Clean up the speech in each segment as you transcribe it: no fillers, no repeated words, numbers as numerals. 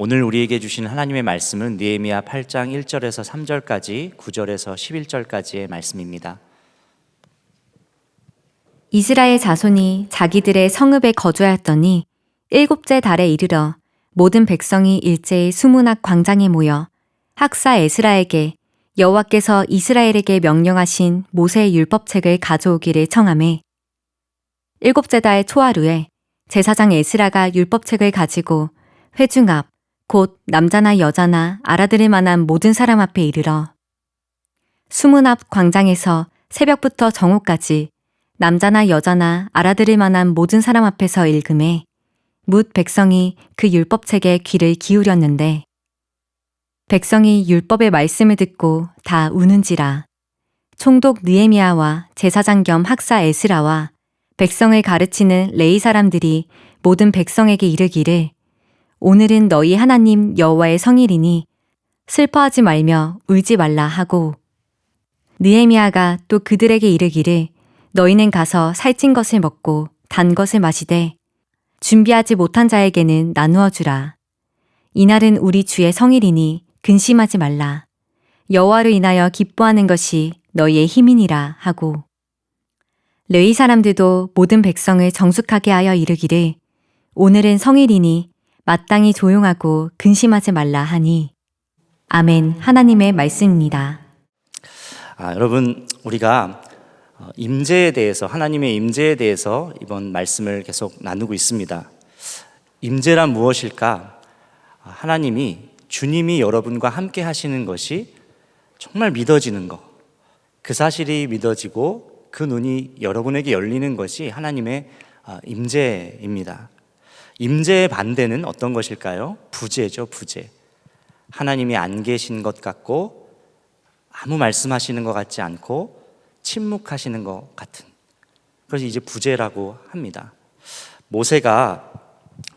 오늘 우리에게 주신 하나님의 말씀은 느헤미야 8장 1절에서 3절까지 9절에서 11절까지의 말씀입니다. 이스라엘 자손이 자기들의 성읍에 거주하였더니 일곱째 달에 이르러 모든 백성이 일제히 수문학 광장에 모여 학사 에스라에게 여호와께서 이스라엘에게 명령하신 모세의 율법책을 가져오기를 청하매 일곱째 달 초하루에 제사장 에스라가 율법책을 가지고 회중 앞 곧 남자나 여자나 알아들을 만한 모든 사람 앞에 이르러 수문 앞 광장에서 새벽부터 정오까지 남자나 여자나 알아들을 만한 모든 사람 앞에서 읽음에 뭇 백성이 그 율법책에 귀를 기울였는데 백성이 율법의 말씀을 듣고 다 우는지라. 총독 느헤미야와 제사장 겸 학사 에스라와 백성을 가르치는 레위 사람들이 모든 백성에게 이르기를 오늘은 너희 하나님 여호와의 성일이니 슬퍼하지 말며 울지 말라 하고 느헤미야가 또 그들에게 이르기를 너희는 가서 살찐 것을 먹고 단 것을 마시되 준비하지 못한 자에게는 나누어 주라. 이날은 우리 주의 성일이니 근심하지 말라. 여호와를 인하여 기뻐하는 것이 너희의 힘이니라 하고 레위 사람들도 모든 백성을 정숙하게 하여 이르기를 오늘은 성일이니 마땅히 조용하고 근심하지 말라 하니 아멘. 하나님의 말씀입니다. 여러분, 우리가 임재에 대해서, 하나님의 임재에 대해서 이번 말씀을 계속 나누고 있습니다. 임재란 무엇일까? 하나님이, 주님이 여러분과 함께 하시는 것이 정말 믿어지는 것, 그 사실이 믿어지고 그 눈이 여러분에게 열리는 것이 하나님의 임재입니다. 임재의 반대는 어떤 것일까요? 부재죠, 부재. 하나님이 안 계신 것 같고 아무 말씀하시는 것 같지 않고 침묵하시는 것 같은, 그래서 이제 부재라고 합니다. 모세가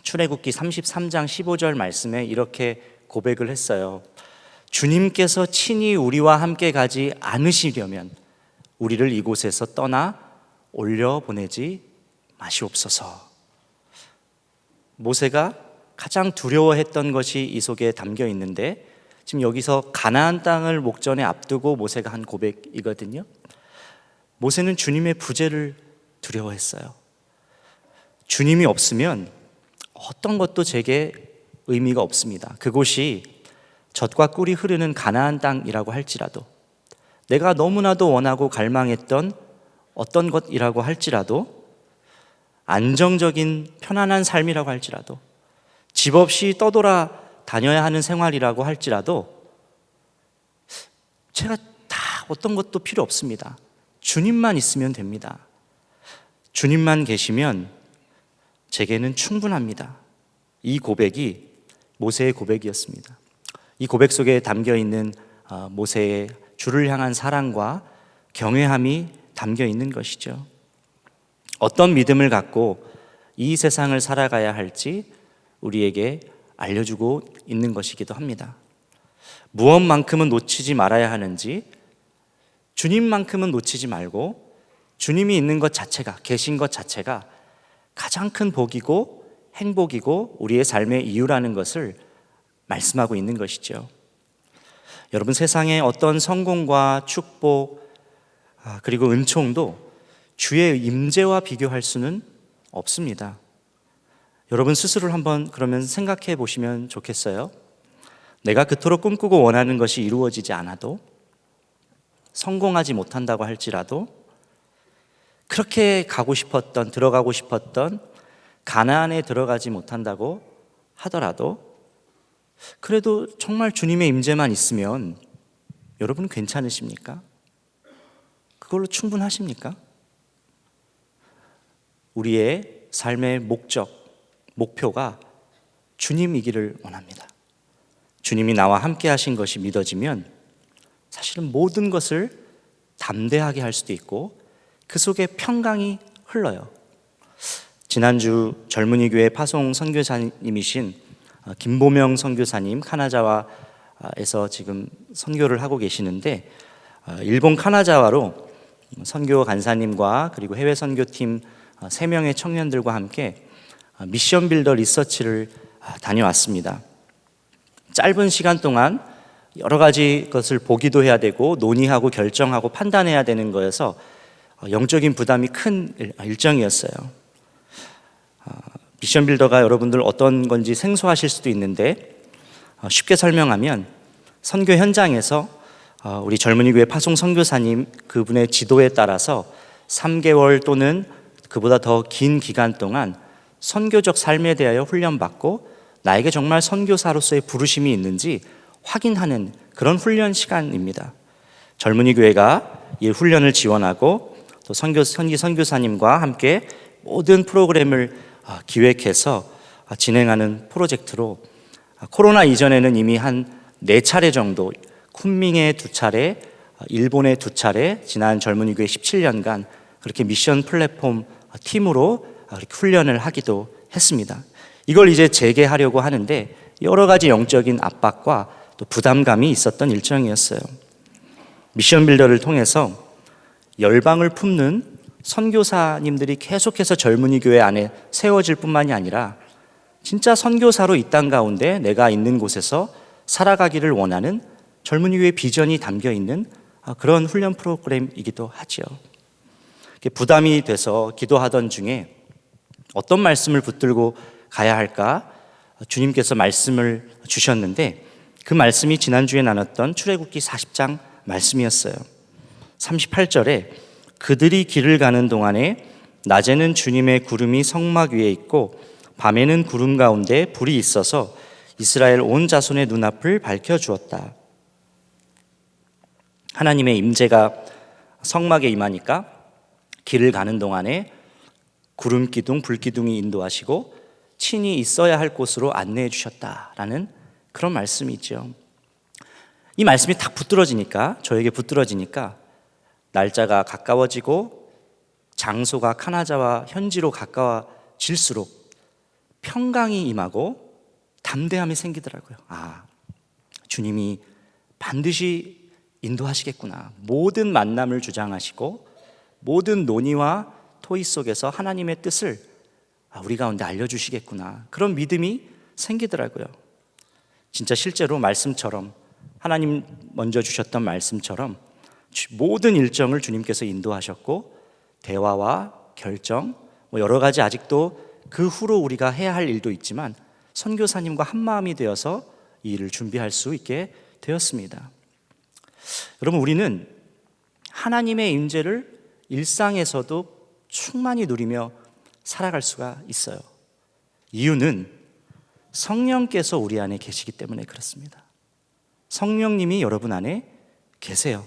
출애굽기 33장 15절 말씀에 이렇게 고백을 했어요. 주님께서 친히 우리와 함께 가지 않으시려면 우리를 이곳에서 떠나 올려보내지 마시옵소서. 모세가 가장 두려워했던 것이 이 속에 담겨 있는데 지금 여기서 가나안 땅을 목전에 앞두고 모세가 한 고백이거든요. 모세는 주님의 부재를 두려워했어요. 주님이 없으면 어떤 것도 제게 의미가 없습니다. 그곳이 젖과 꿀이 흐르는 가나안 땅이라고 할지라도, 내가 너무나도 원하고 갈망했던 어떤 것이라고 할지라도, 안정적인 편안한 삶이라고 할지라도, 집 없이 떠돌아 다녀야 하는 생활이라고 할지라도 제가 다 어떤 것도 필요 없습니다. 주님만 있으면 됩니다. 주님만 계시면 제게는 충분합니다. 이 고백이 모세의 고백이었습니다. 이 고백 속에 담겨 있는 모세의 주를 향한 사랑과 경외함이 담겨 있는 것이죠. 어떤 믿음을 갖고 이 세상을 살아가야 할지 우리에게 알려주고 있는 것이기도 합니다. 무엇만큼은 놓치지 말아야 하는지, 주님만큼은 놓치지 말고 주님이 있는 것 자체가, 계신 것 자체가 가장 큰 복이고 행복이고 우리의 삶의 이유라는 것을 말씀하고 있는 것이죠. 여러분, 세상의 어떤 성공과 축복 그리고 은총도 주의 임재와 비교할 수는 없습니다. 여러분 스스로를 한번 그러면 생각해 보시면 좋겠어요. 내가 그토록 꿈꾸고 원하는 것이 이루어지지 않아도, 성공하지 못한다고 할지라도, 그렇게 가고 싶었던, 들어가고 싶었던 가나안에 들어가지 못한다고 하더라도, 그래도 정말 주님의 임재만 있으면 여러분 괜찮으십니까? 그걸로 충분하십니까? 우리의 삶의 목적, 목표가 주님이기를 원합니다. 주님이 나와 함께 하신 것이 믿어지면 사실은 모든 것을 담대하게 할 수도 있고 그 속에 평강이 흘러요. 지난주 젊은이 교회 파송 선교사님이신 김보명 선교사님, 카나자와에서 지금 선교를 하고 계시는데, 일본 카나자와로 선교 간사님과 그리고 해외 선교팀 3명의 청년들과 함께 미션 빌더 리서치를 다녀왔습니다. 짧은 시간 동안 여러 가지 것을 보기도 해야 되고 논의하고 결정하고 판단해야 되는 거여서 영적인 부담이 큰 일정이었어요. 미션 빌더가 여러분들 어떤 건지 생소하실 수도 있는데 쉽게 설명하면 선교 현장에서 우리 젊은이 교회 파송 선교사님 그분의 지도에 따라서 3개월 또는 그보다 더 긴 기간 동안 선교적 삶에 대하여 훈련받고 나에게 정말 선교사로서의 부르심이 있는지 확인하는 그런 훈련 시간입니다. 젊은이 교회가 이 훈련을 지원하고 또 선교사님과 함께 모든 프로그램을 기획해서 진행하는 프로젝트로 코로나 이전에는 이미 한 4차례 정도 쿤밍에 2차례, 일본에 2차례 지난 젊은이 교회 17년간 그렇게 미션 플랫폼 팀으로 훈련을 하기도 했습니다. 이걸 이제 재개하려고 하는데 여러 가지 영적인 압박과 또 부담감이 있었던 일정이었어요. 미션 빌더를 통해서 열방을 품는 선교사님들이 계속해서 젊은이 교회 안에 세워질 뿐만이 아니라 진짜 선교사로 이 땅 가운데 내가 있는 곳에서 살아가기를 원하는 젊은이 교회의 비전이 담겨 있는 그런 훈련 프로그램이기도 하죠. 부담이 돼서 기도하던 중에 어떤 말씀을 붙들고 가야 할까? 주님께서 말씀을 주셨는데 그 말씀이 지난주에 나눴던 출애굽기 40장 말씀이었어요. 38절에 그들이 길을 가는 동안에 낮에는 주님의 구름이 성막 위에 있고 밤에는 구름 가운데 불이 있어서 이스라엘 온 자손의 눈앞을 밝혀주었다. 하나님의 임재가 성막에 임하니까 길을 가는 동안에 구름 기둥, 불 기둥이 인도하시고 친히 있어야 할 곳으로 안내해 주셨다라는 그런 말씀이 있죠. 이 말씀이 딱 붙들어지니까, 저에게 붙들어지니까 날짜가 가까워지고 장소가 카나자와 현지로 가까워질수록 평강이 임하고 담대함이 생기더라고요. 주님이 반드시 인도하시겠구나. 모든 만남을 주장하시고 모든 논의와 토의 속에서 하나님의 뜻을 우리 가운데 알려주시겠구나. 그런 믿음이 생기더라고요. 진짜 실제로 말씀처럼 하나님 먼저 주셨던 말씀처럼 모든 일정을 주님께서 인도하셨고 대화와 결정 여러 가지 아직도 그 후로 우리가 해야 할 일도 있지만 선교사님과 한마음이 되어서 이 일을 준비할 수 있게 되었습니다. 여러분, 우리는 하나님의 임재를 일상에서도 충만히 누리며 살아갈 수가 있어요. 이유는 성령께서 우리 안에 계시기 때문에 그렇습니다. 성령님이 여러분 안에 계세요.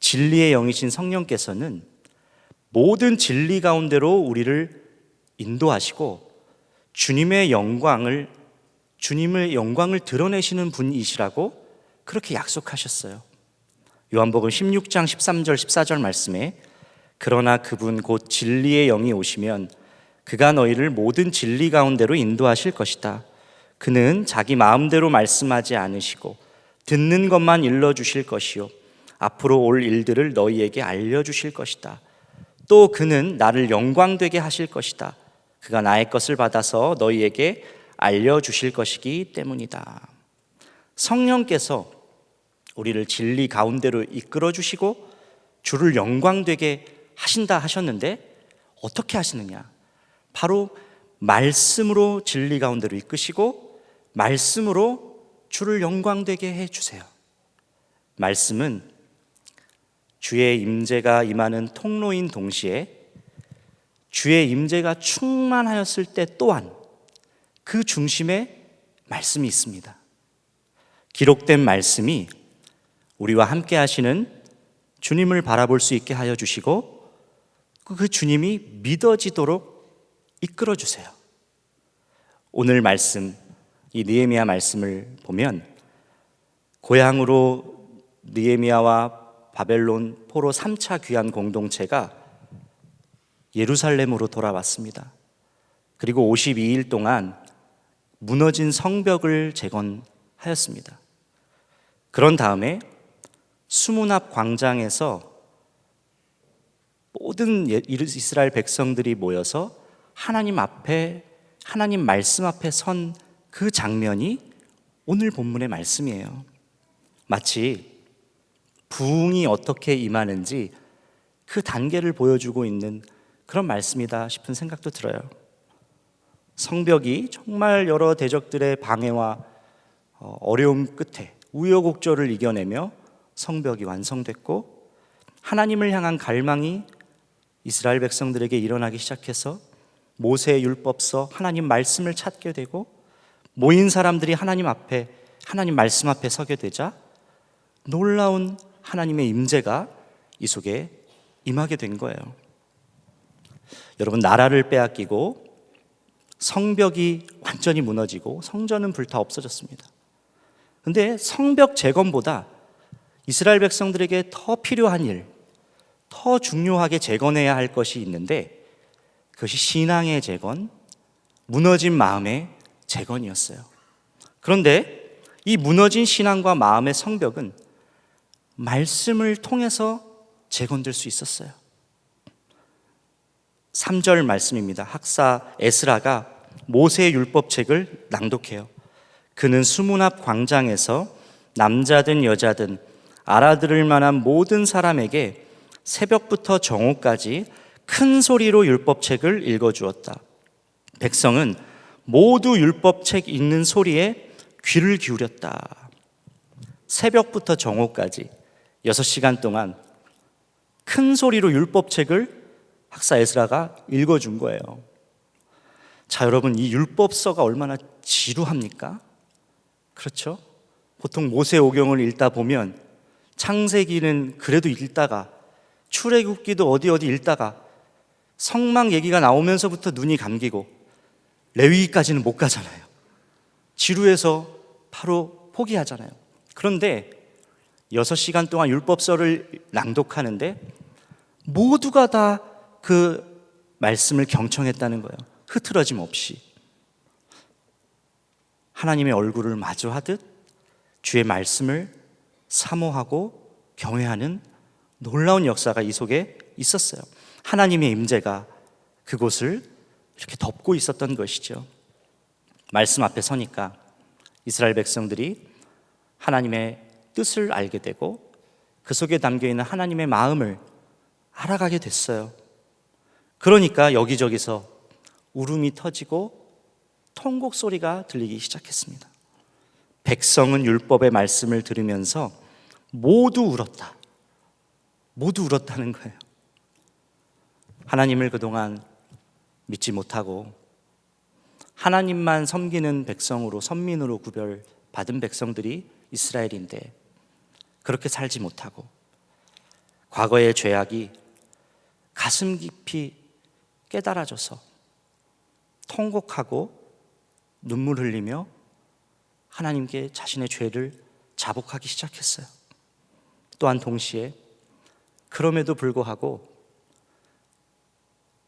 진리의 영이신 성령께서는 모든 진리 가운데로 우리를 인도하시고 주님의 영광을 드러내시는 분이시라고 그렇게 약속하셨어요. 요한복음 16장 13절 14절 말씀에 그러나 그분 곧 진리의 영이 오시면 그가 너희를 모든 진리 가운데로 인도하실 것이다. 그는 자기 마음대로 말씀하지 않으시고 듣는 것만 일러주실 것이요 앞으로 올 일들을 너희에게 알려주실 것이다. 또 그는 나를 영광되게 하실 것이다. 그가 나의 것을 받아서 너희에게 알려주실 것이기 때문이다. 성령께서 우리를 진리 가운데로 이끌어 주시고 주를 영광되게 하신다 하셨는데 어떻게 하시느냐? 바로 말씀으로 진리 가운데로 이끄시고 말씀으로 주를 영광되게 해주세요. 말씀은 주의 임재가 임하는 통로인 동시에 주의 임재가 충만하였을 때 또한 그 중심에 말씀이 있습니다. 기록된 말씀이 우리와 함께 하시는 주님을 바라볼 수 있게 하여 주시고 그 주님이 믿어지도록 이끌어 주세요. 오늘 말씀, 이 느헤미야 말씀을 보면 고향으로 느헤미야와 바벨론 포로 3차 귀환 공동체가 예루살렘으로 돌아왔습니다. 그리고 52일 동안 무너진 성벽을 재건하였습니다. 그런 다음에 수문 앞 광장에서 모든 이스라엘 백성들이 모여서 하나님 앞에, 하나님 말씀 앞에 선 그 장면이 오늘 본문의 말씀이에요. 마치 부흥이 어떻게 임하는지 그 단계를 보여주고 있는 그런 말씀이다 싶은 생각도 들어요. 성벽이 정말 여러 대적들의 방해와 어려움 끝에 우여곡절을 이겨내며 성벽이 완성됐고, 하나님을 향한 갈망이 이스라엘 백성들에게 일어나기 시작해서 모세의 율법서 하나님 말씀을 찾게 되고, 모인 사람들이 하나님 말씀 앞에 서게 되자 놀라운 하나님의 임재가 이 속에 임하게 된 거예요. 여러분, 나라를 빼앗기고 성벽이 완전히 무너지고 성전은 불타 없어졌습니다. 그런데 성벽 재건보다 이스라엘 백성들에게 더 필요한 일, 더 중요하게 재건해야 할 것이 있는데, 그것이 신앙의 재건, 무너진 마음의 재건이었어요. 그런데 이 무너진 신앙과 마음의 성벽은 말씀을 통해서 재건될 수 있었어요. 3절 말씀입니다. 학사 에스라가 모세의 율법책을 낭독해요. 그는 수문 앞 광장에서 남자든 여자든 알아들을 만한 모든 사람에게 새벽부터 정오까지 큰 소리로 율법책을 읽어주었다. 백성은 모두 율법책 읽는 소리에 귀를 기울였다. 새벽부터 정오까지 6시간 동안 큰 소리로 율법책을 학사 에스라가 읽어준 거예요. 자, 여러분, 이 율법서가 얼마나 지루합니까? 그렇죠? 보통 모세오경을 읽다 보면 창세기는 그래도 읽다가, 출애굽기도 어디 읽다가, 성막 얘기가 나오면서부터 눈이 감기고 레위기까지는 못 가잖아요. 지루해서 바로 포기하잖아요. 그런데 6시간 동안 율법서를 낭독하는데 모두가 다 그 말씀을 경청했다는 거예요. 흐트러짐 없이 하나님의 얼굴을 마주하듯 주의 말씀을 사모하고 경외하는 놀라운 역사가 이 속에 있었어요. 하나님의 임재가 그곳을 이렇게 덮고 있었던 것이죠. 말씀 앞에 서니까 이스라엘 백성들이 하나님의 뜻을 알게 되고 그 속에 담겨있는 하나님의 마음을 알아가게 됐어요. 그러니까 여기저기서 울음이 터지고 통곡 소리가 들리기 시작했습니다. 백성은 율법의 말씀을 들으면서 모두 울었다. 모두 울었다는 거예요. 하나님을 그동안 믿지 못하고 하나님만 섬기는 백성으로, 선민으로 구별받은 백성들이 이스라엘인데, 그렇게 살지 못하고 과거의 죄악이 가슴 깊이 깨달아져서 통곡하고 눈물 흘리며 하나님께 자신의 죄를 자복하기 시작했어요. 또한 동시에 그럼에도 불구하고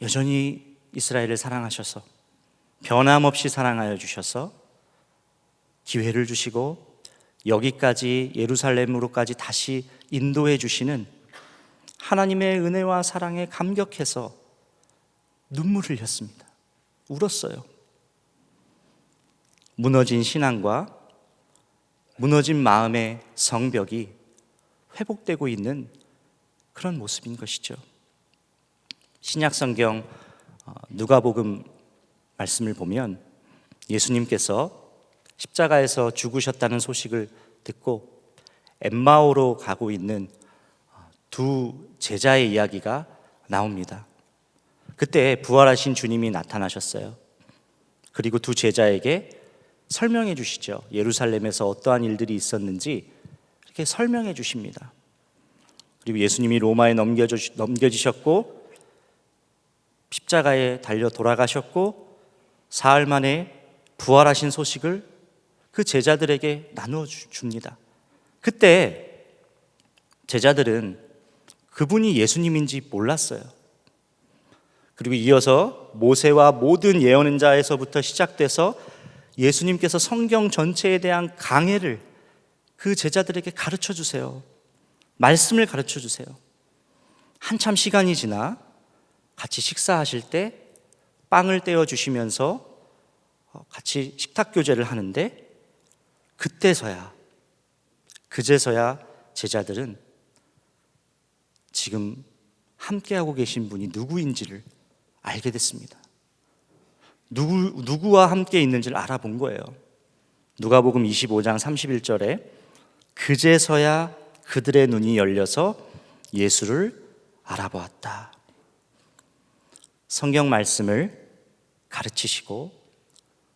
여전히 이스라엘을 사랑하셔서, 변함없이 사랑하여 주셔서 기회를 주시고 여기까지, 예루살렘으로까지 다시 인도해 주시는 하나님의 은혜와 사랑에 감격해서 눈물을 흘렸습니다. 울었어요. 무너진 신앙과 무너진 마음의 성벽이 회복되고 있는 그런 모습인 것이죠. 신약성경 누가복음 말씀을 보면 예수님께서 십자가에서 죽으셨다는 소식을 듣고 엠마오로 가고 있는 두 제자의 이야기가 나옵니다. 그때 부활하신 주님이 나타나셨어요. 그리고 두 제자에게 설명해 주시죠. 예루살렘에서 어떠한 일들이 있었는지 이렇게 설명해 주십니다. 그리고 예수님이 로마에 넘겨지셨고 십자가에 달려 돌아가셨고 사흘 만에 부활하신 소식을 그 제자들에게 나누어 줍니다. 그때 제자들은 그분이 예수님인지 몰랐어요. 그리고 이어서 모세와 모든 예언자에서부터 시작돼서 예수님께서 성경 전체에 대한 강해를 그 제자들에게 가르쳐 주세요. 말씀을 가르쳐 주세요. 한참 시간이 지나 같이 식사하실 때 빵을 떼어 주시면서 같이 식탁 교제를 하는데 그제서야 제자들은 지금 함께하고 계신 분이 누구인지를 알게 됐습니다. 누구와 함께 있는지를 알아본 거예요. 누가복음 25장 31절에 그제서야 그들의 눈이 열려서 예수를 알아보았다. 성경 말씀을 가르치시고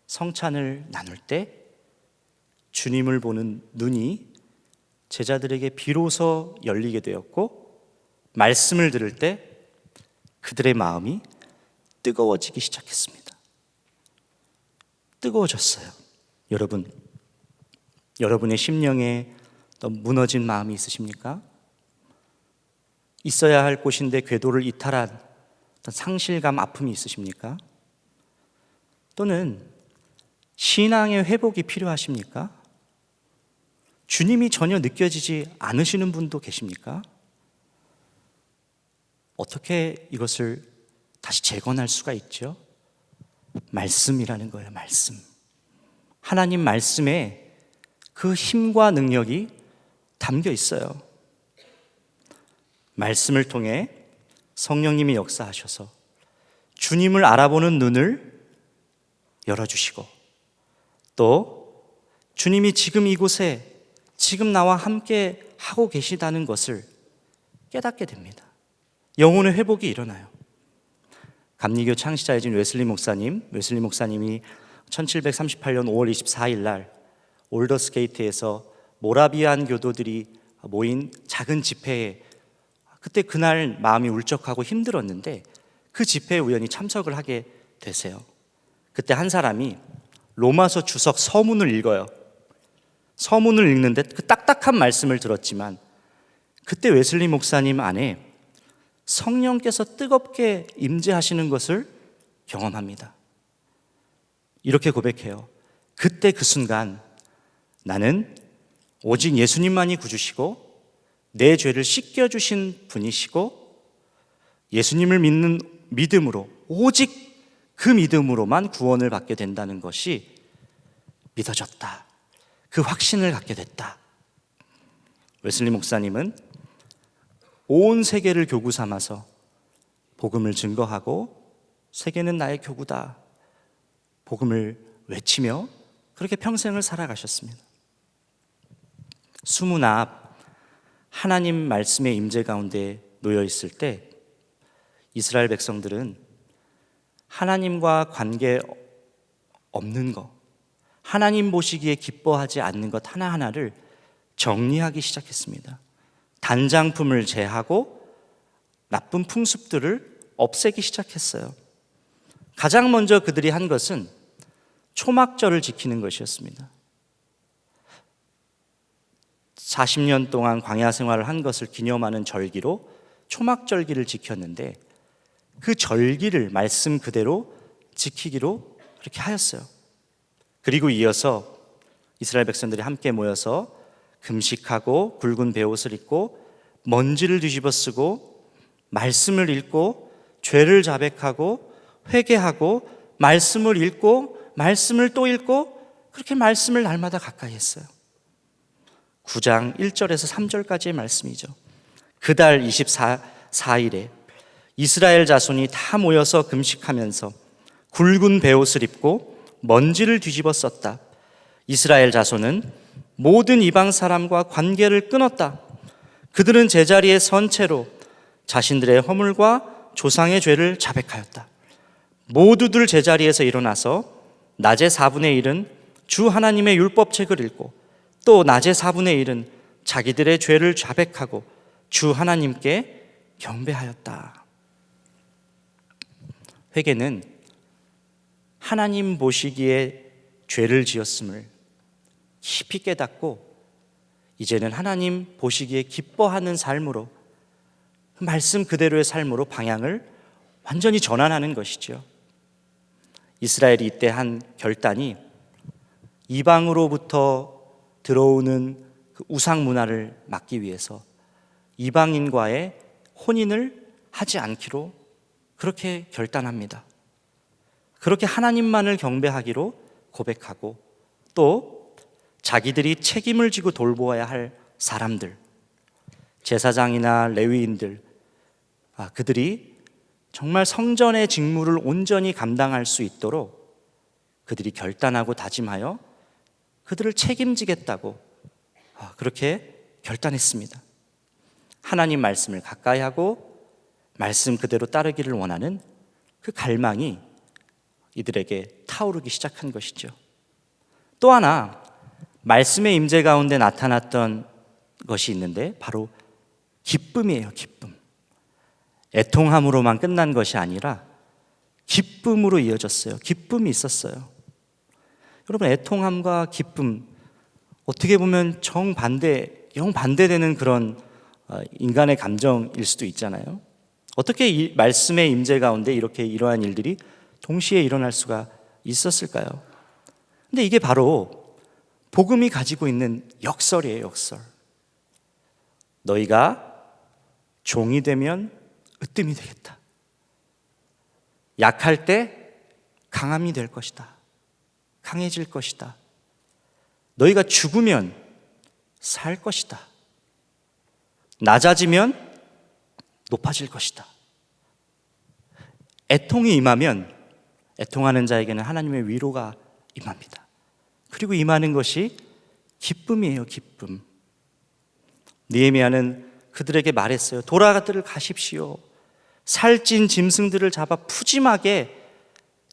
성찬을 나눌 때 주님을 보는 눈이 제자들에게 비로소 열리게 되었고, 말씀을 들을 때 그들의 마음이 뜨거워지기 시작했습니다. 뜨거워졌어요. 여러분의 심령에 또 무너진 마음이 있으십니까? 있어야 할 곳인데 궤도를 이탈한 어떤 상실감, 아픔이 있으십니까? 또는 신앙의 회복이 필요하십니까? 주님이 전혀 느껴지지 않으시는 분도 계십니까? 어떻게 이것을 다시 재건할 수가 있죠? 말씀이라는 거예요. 말씀. 하나님 말씀에 그 힘과 능력이 담겨 있어요. 말씀을 통해 성령님이 역사하셔서 주님을 알아보는 눈을 열어주시고, 또 주님이 지금 이곳에 지금 나와 함께 하고 계시다는 것을 깨닫게 됩니다. 영혼의 회복이 일어나요. 감리교 창시자이신 웨슬리 목사님이 1738년 5월 24일 날 올더스게이트에서 모라비안 교도들이 모인 작은 집회에, 그날 마음이 울적하고 힘들었는데 그 집회에 우연히 참석을 하게 되세요. 그때 한 사람이 로마서 주석 서문을 읽어요. 서문을 읽는데 그 딱딱한 말씀을 들었지만 그때 웨슬리 목사님 안에 성령께서 뜨겁게 임재하시는 것을 경험합니다. 이렇게 고백해요. 그때 그 순간 나는 오직 예수님만이 구주시고 내 죄를 씻겨주신 분이시고 예수님을 믿는 믿음으로, 오직 그 믿음으로만 구원을 받게 된다는 것이 믿어졌다. 그 확신을 갖게 됐다. 웨슬리 목사님은 온 세계를 교구 삼아서 복음을 증거하고 세계는 나의 교구다, 복음을 외치며 그렇게 평생을 살아가셨습니다. 수문 앞 하나님 말씀의 임재 가운데 놓여 있을 때 이스라엘 백성들은 하나님과 관계 없는 것, 하나님 보시기에 기뻐하지 않는 것 하나하나를 정리하기 시작했습니다. 단장품을 제하고 나쁜 풍습들을 없애기 시작했어요. 가장 먼저 그들이 한 것은 초막절을 지키는 것이었습니다. 40년 동안 광야 생활을 한 것을 기념하는 절기로 초막절기를 지켰는데 그 절기를 말씀 그대로 지키기로 그렇게 하였어요. 그리고 이어서 이스라엘 백성들이 함께 모여서 금식하고 굵은 베옷을 입고 먼지를 뒤집어 쓰고 말씀을 읽고 죄를 자백하고 회개하고 말씀을 읽고 말씀을 또 읽고 그렇게 말씀을 날마다 가까이 했어요. 9장 1절에서 3절까지의 말씀이죠. 그달 24일에 이스라엘 자손이 다 모여서 금식하면서 굵은 베옷을 입고 먼지를 뒤집어 썼다. 이스라엘 자손은 모든 이방 사람과 관계를 끊었다. 그들은 제자리에 선 채로 자신들의 허물과 조상의 죄를 자백하였다. 모두들 제자리에서 일어나서 낮의 4분의 1은 주 하나님의 율법책을 읽고 또 낮의 4분의 1은 자기들의 죄를 자백하고 주 하나님께 경배하였다. 회개는 하나님 보시기에 죄를 지었음을 깊이 깨닫고 이제는 하나님 보시기에 기뻐하는 삶으로, 말씀 그대로의 삶으로 방향을 완전히 전환하는 것이죠. 이스라엘이 이때 한 결단이 이방으로부터 들어오는 그 우상 문화를 막기 위해서 이방인과의 혼인을 하지 않기로 그렇게 결단합니다. 그렇게 하나님만을 경배하기로 고백하고 또 자기들이 책임을 지고 돌보아야 할 사람들, 제사장이나 레위인들, 그들이 정말 성전의 직무를 온전히 감당할 수 있도록 그들이 결단하고 다짐하여 그들을 책임지겠다고 그렇게 결단했습니다. 하나님 말씀을 가까이 하고 말씀 그대로 따르기를 원하는 그 갈망이 이들에게 타오르기 시작한 것이죠. 또 하나 말씀의 임재 가운데 나타났던 것이 있는데 바로 기쁨이에요. 기쁨. 애통함으로만 끝난 것이 아니라 기쁨으로 이어졌어요. 기쁨이 있었어요. 여러분, 애통함과 기쁨, 어떻게 보면 정반대되는 그런 인간의 감정일 수도 있잖아요. 어떻게 이 말씀의 임재 가운데 이렇게 이러한 일들이 동시에 일어날 수가 있었을까요? 근데 이게 바로 복음이 가지고 있는 역설이에요. 역설. 너희가 종이 되면 으뜸이 되겠다. 약할 때 강함이 될 것이다. 강해질 것이다. 너희가 죽으면 살 것이다. 낮아지면 높아질 것이다. 애통이 임하면 애통하는 자에게는 하나님의 위로가 임합니다. 그리고 임하는 것이 기쁨이에요. 기쁨. 느헤미야는 그들에게 말했어요. 돌아가들 가십시오. 살찐 짐승들을 잡아 푸짐하게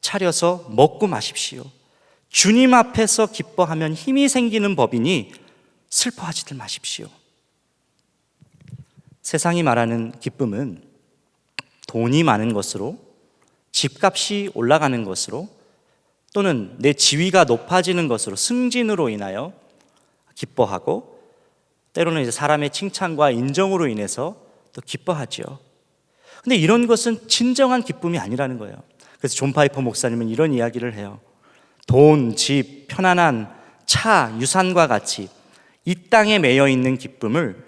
차려서 먹고 마십시오. 주님 앞에서 기뻐하면 힘이 생기는 법이니 슬퍼하지들 마십시오. 세상이 말하는 기쁨은 돈이 많은 것으로, 집값이 올라가는 것으로, 또는 내 지위가 높아지는 것으로, 승진으로 인하여 기뻐하고, 때로는 이제 사람의 칭찬과 인정으로 인해서 또 기뻐하죠. 근데 이런 것은 진정한 기쁨이 아니라는 거예요. 그래서 존 파이퍼 목사님은 이런 이야기를 해요. 돈, 집, 편안한 차, 유산과 같이 이 땅에 매여 있는 기쁨을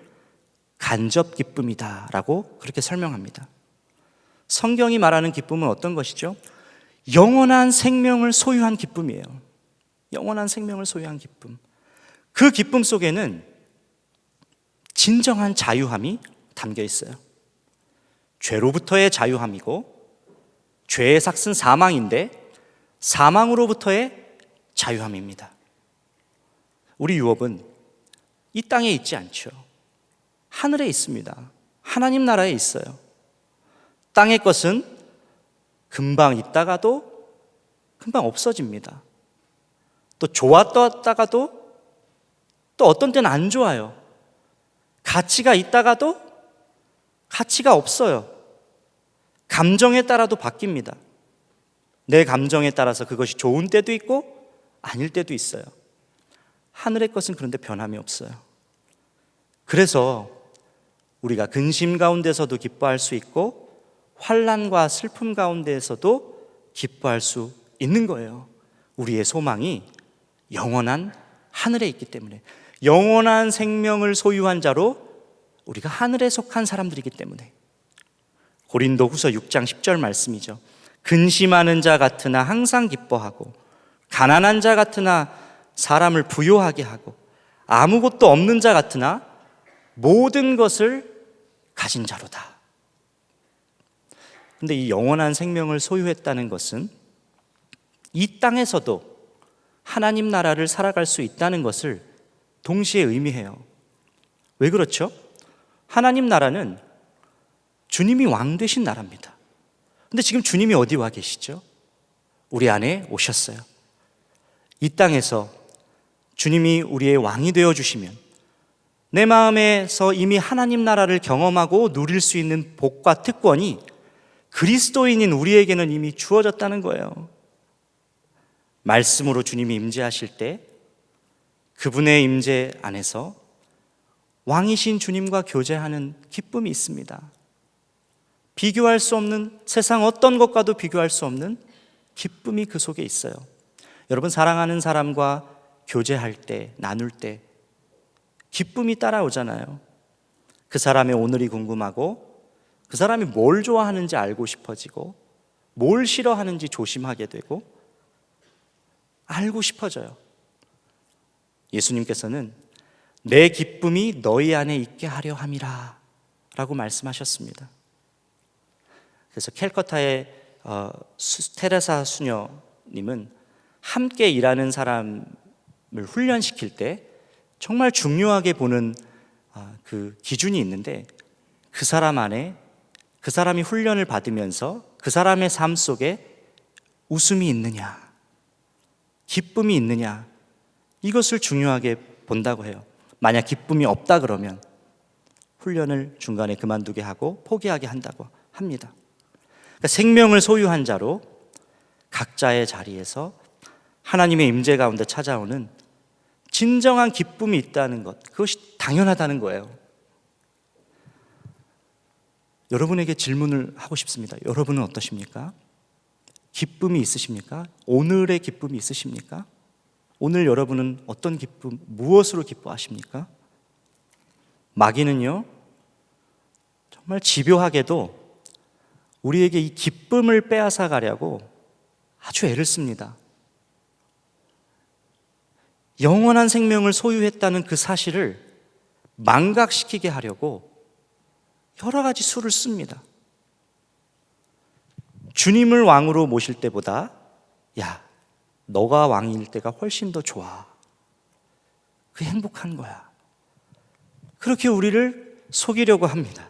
간접 기쁨이다라고 그렇게 설명합니다. 성경이 말하는 기쁨은 어떤 것이죠? 영원한 생명을 소유한 기쁨이에요. 영원한 생명을 소유한 기쁨. 그 기쁨 속에는 진정한 자유함이 담겨 있어요. 죄로부터의 자유함이고, 죄의 삭은 사망인데 사망으로부터의 자유함입니다. 우리 유업은 이 땅에 있지 않죠. 하늘에 있습니다. 하나님 나라에 있어요. 땅의 것은 금방 있다가도 금방 없어집니다. 또 좋았다가도 또 어떤 때는 안 좋아요. 가치가 있다가도 가치가 없어요. 감정에 따라도 바뀝니다. 내 감정에 따라서 그것이 좋은 때도 있고 아닐 때도 있어요. 하늘의 것은 그런데 변함이 없어요. 그래서 우리가 근심 가운데서도 기뻐할 수 있고 환난과 슬픔 가운데에서도 기뻐할 수 있는 거예요. 우리의 소망이 영원한 하늘에 있기 때문에, 영원한 생명을 소유한 자로 우리가 하늘에 속한 사람들이기 때문에. 고린도후서 6장 10절 말씀이죠. 근심하는 자 같으나 항상 기뻐하고, 가난한 자 같으나 사람을 부요하게 하고, 아무것도 없는 자 같으나 모든 것을 가진 자로다. 근데 이 영원한 생명을 소유했다는 것은 이 땅에서도 하나님 나라를 살아갈 수 있다는 것을 동시에 의미해요. 왜 그렇죠? 하나님 나라는 주님이 왕 되신 나라입니다. 근데 지금 주님이 어디 와 계시죠? 우리 안에 오셨어요. 이 땅에서 주님이 우리의 왕이 되어 주시면 내 마음에서 이미 하나님 나라를 경험하고 누릴 수 있는 복과 특권이 그리스도인인 우리에게는 이미 주어졌다는 거예요. 말씀으로 주님이 임재하실 때 그분의 임재 안에서 왕이신 주님과 교제하는 기쁨이 있습니다. 비교할 수 없는, 세상 어떤 것과도 비교할 수 없는 기쁨이 그 속에 있어요. 여러분, 사랑하는 사람과 교제할 때, 나눌 때 기쁨이 따라오잖아요. 그 사람의 오늘이 궁금하고, 그 사람이 뭘 좋아하는지 알고 싶어지고, 뭘 싫어하는지 조심하게 되고, 알고 싶어져요. 예수님께서는 내 기쁨이 너희 안에 있게 하려 함이라 라고 말씀하셨습니다. 그래서 캘커타의 테레사 수녀님은 함께 일하는 사람을 훈련시킬 때 정말 중요하게 보는 그 기준이 있는데, 그 사람 안에, 그 사람이 훈련을 받으면서 그 사람의 삶 속에 웃음이 있느냐, 기쁨이 있느냐, 이것을 중요하게 본다고 해요. 만약 기쁨이 없다 그러면 훈련을 중간에 그만두게 하고 포기하게 한다고 합니다. 그러니까 생명을 소유한 자로 각자의 자리에서 하나님의 임재 가운데 찾아오는 진정한 기쁨이 있다는 것, 그것이 당연하다는 거예요. 여러분에게 질문을 하고 싶습니다. 여러분은 어떠십니까? 기쁨이 있으십니까? 오늘의 기쁨이 있으십니까? 오늘 여러분은 어떤 기쁨, 무엇으로 기뻐하십니까? 마귀는요, 정말 집요하게도 우리에게 이 기쁨을 빼앗아 가려고 아주 애를 씁니다. 영원한 생명을 소유했다는 그 사실을 망각시키게 하려고 여러 가지 수를 씁니다. 주님을 왕으로 모실 때보다 야, 너가 왕일 때가 훨씬 더 좋아. 그 행복한 거야. 그렇게 우리를 속이려고 합니다.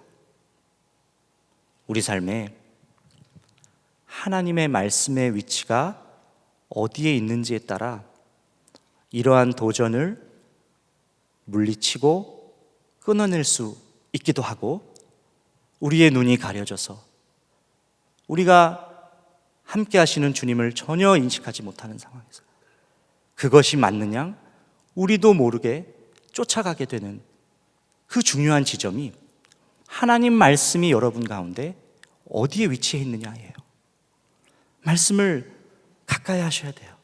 우리 삶에 하나님의 말씀의 위치가 어디에 있는지에 따라 이러한 도전을 물리치고 끊어낼 수 있기도 하고, 우리의 눈이 가려져서 우리가 함께 하시는 주님을 전혀 인식하지 못하는 상황에서 그것이 맞는 양 우리도 모르게 쫓아가게 되는 그 중요한 지점이 하나님 말씀이 여러분 가운데 어디에 위치해 있느냐예요. 말씀을 가까이 하셔야 돼요.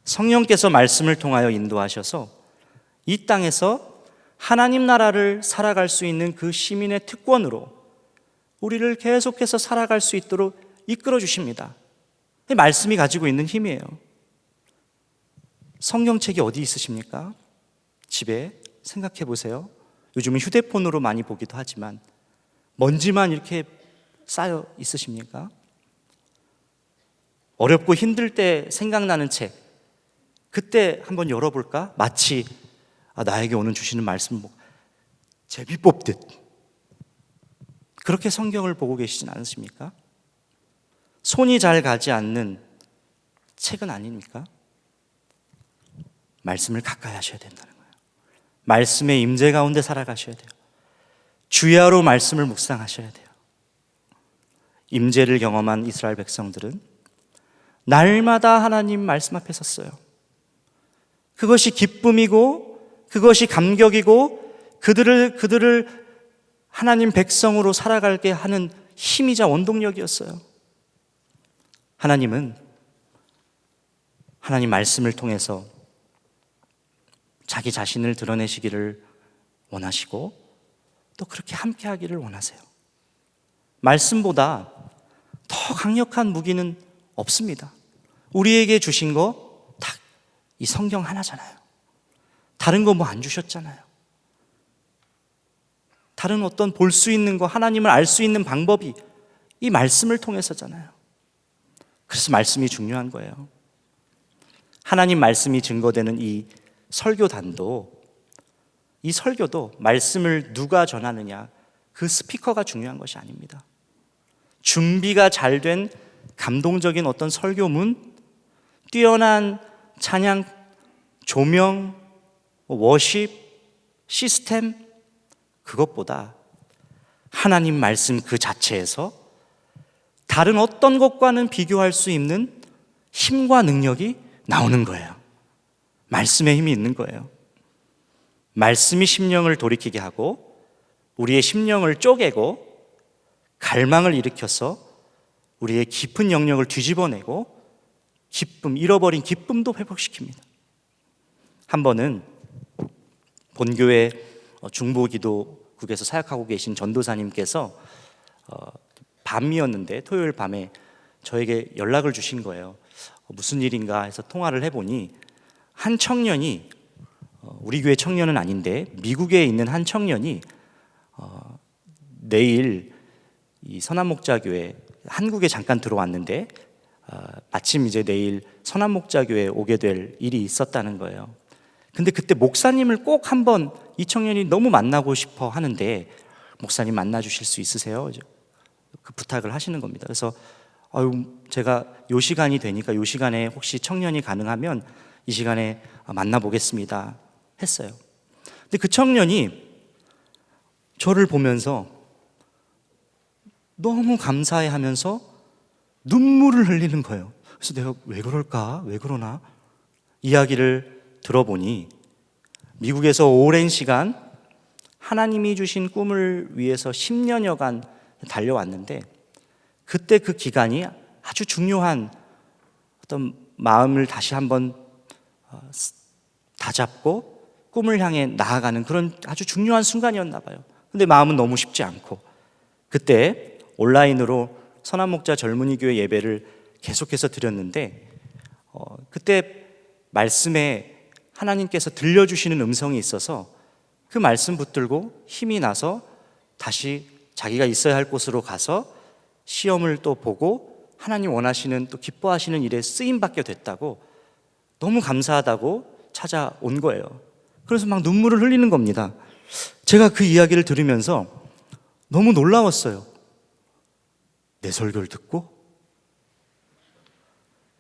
성령께서 말씀을 통하여 인도하셔서 이 땅에서 하나님 나라를 살아갈 수 있는 그 시민의 특권으로 우리를 계속해서 살아갈 수 있도록 이끌어 주십니다. 말씀이 가지고 있는 힘이에요. 성경책이 어디 있으십니까? 집에 생각해 보세요. 요즘은 휴대폰으로 많이 보기도 하지만 먼지만 이렇게 쌓여 있으십니까? 어렵고 힘들 때 생각나는 책, 그때 한번 열어볼까? 마치 나에게 오늘 주시는 말씀 제비 뽑듯 그렇게 성경을 보고 계시진 않으십니까? 손이 잘 가지 않는 책은 아닙니까? 말씀을 가까이 하셔야 된다는 거예요. 말씀의 임재 가운데 살아가셔야 돼요. 주야로 말씀을 묵상하셔야 돼요. 임재를 경험한 이스라엘 백성들은 날마다 하나님 말씀 앞에 섰어요. 그것이 기쁨이고 그것이 감격이고 그들을 하나님 백성으로 살아가게 하는 힘이자 원동력이었어요. 하나님은 하나님 말씀을 통해서 자기 자신을 드러내시기를 원하시고 또 그렇게 함께 하기를 원하세요. 말씀보다 더 강력한 무기는 없습니다. 우리에게 주신 거 딱 이 성경 하나잖아요. 다른 거 뭐 안 주셨잖아요. 다른 어떤 볼 수 있는 거, 하나님을 알 수 있는 방법이 이 말씀을 통해서잖아요. 그래서 말씀이 중요한 거예요. 하나님 말씀이 증거되는 이 설교단도, 이 설교도 말씀을 누가 전하느냐, 그 스피커가 중요한 것이 아닙니다. 준비가 잘 된 감동적인 어떤 설교문, 뛰어난 찬양, 조명, 워십, 시스템, 그것보다 하나님 말씀 그 자체에서 다른 어떤 것과는 비교할 수 있는 힘과 능력이 나오는 거예요. 말씀의 힘이 있는 거예요. 말씀이 심령을 돌이키게 하고 우리의 심령을 쪼개고 갈망을 일으켜서 우리의 깊은 영역을 뒤집어내고 기쁨, 잃어버린 기쁨도 회복시킵니다. 한 번은 본교회 중보기도국에서 사역하고 계신 전도사님께서 밤이었는데 토요일 밤에 저에게 연락을 주신 거예요. 무슨 일인가 해서 통화를 해보니 한 청년이 우리 교회 청년은 아닌데 미국에 있는 한 청년이 내일 이 선한목자교회 한국에 잠깐 들어왔는데 마침 이제 내일 선한목자교회에 오게 될 일이 있었다는 거예요. 근데 그때 목사님을 꼭 한번 이 청년이 너무 만나고 싶어 하는데 목사님 만나 주실 수 있으세요? 그 부탁을 하시는 겁니다. 그래서 제가 요 시간이 되니까 요 시간에 혹시 청년이 가능하면 이 시간에 만나보겠습니다 했어요. 근데 그 청년이 저를 보면서 너무 감사해 하면서 눈물을 흘리는 거예요. 그래서 내가 왜 그럴까? 왜 그러나? 이야기를 들어보니 미국에서 오랜 시간 하나님이 주신 꿈을 위해서 10년여간 달려왔는데 그때 그 기간이 아주 중요한 어떤 마음을 다시 한번 다잡고 꿈을 향해 나아가는 그런 아주 중요한 순간이었나 봐요. 근데 마음은 너무 쉽지 않고 그때 온라인으로 선한목자 젊은이 교회 예배를 계속해서 드렸는데 그때 말씀에 하나님께서 들려주시는 음성이 있어서 그 말씀 붙들고 힘이 나서 다시 자기가 있어야 할 곳으로 가서 시험을 또 보고 하나님 원하시는 또 기뻐하시는 일에 쓰임받게 됐다고 너무 감사하다고 찾아온 거예요. 그래서 막 눈물을 흘리는 겁니다. 제가 그 이야기를 들으면서 너무 놀라웠어요. 내 설교를 듣고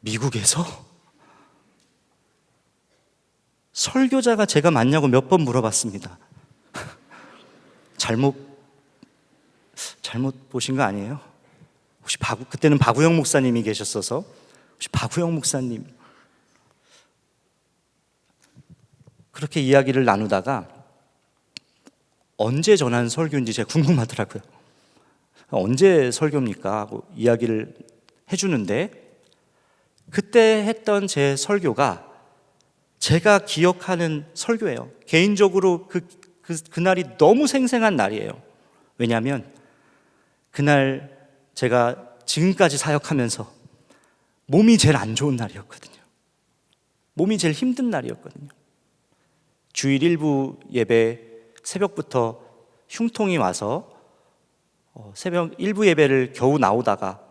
미국에서 설교자가 제가 맞냐고 몇 번 물어봤습니다. 잘못 보신 거 아니에요? 혹시 그때는 박우영 목사님이 계셨어서 혹시 박우영 목사님 그렇게 이야기를 나누다가 언제 전한 설교인지 제가 궁금하더라고요. 언제 설교입니까? 하고 이야기를 해주는데 그때 했던 제 설교가 제가 기억하는 설교예요. 개인적으로 그날이 너무 생생한 날이에요. 왜냐하면 그날 제가 지금까지 사역하면서 몸이 제일 안 좋은 날이었거든요. 몸이 제일 힘든 날이었거든요. 주일 일부 예배 새벽부터 흉통이 와서 새벽 일부 예배를 겨우 나오다가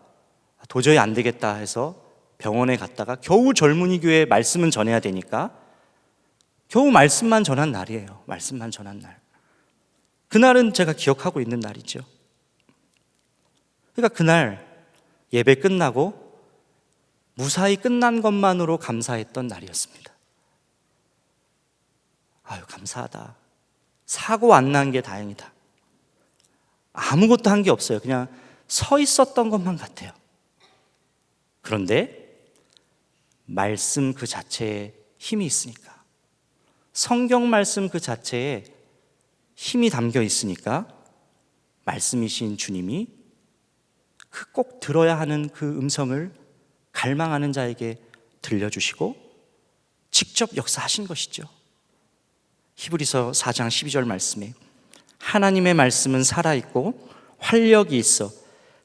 도저히 안 되겠다 해서 병원에 갔다가 겨우 젊은이 교회 말씀은 전해야 되니까 겨우 말씀만 전한 날이에요. 말씀만 전한 날. 그날은 제가 기억하고 있는 날이죠. 그러니까 그날 예배 끝나고 무사히 끝난 것만으로 감사했던 날이었습니다. 아유, 감사하다. 사고 안 난 게 다행이다. 아무것도 한 게 없어요. 그냥 서 있었던 것만 같아요. 그런데 말씀 그 자체에 힘이 있으니까, 성경 말씀 그 자체에 힘이 담겨 있으니까 말씀이신 주님이 그 꼭 들어야 하는 그 음성을 갈망하는 자에게 들려주시고 직접 역사하신 것이죠. 히브리서 4장 12절 말씀에 하나님의 말씀은 살아있고 활력이 있어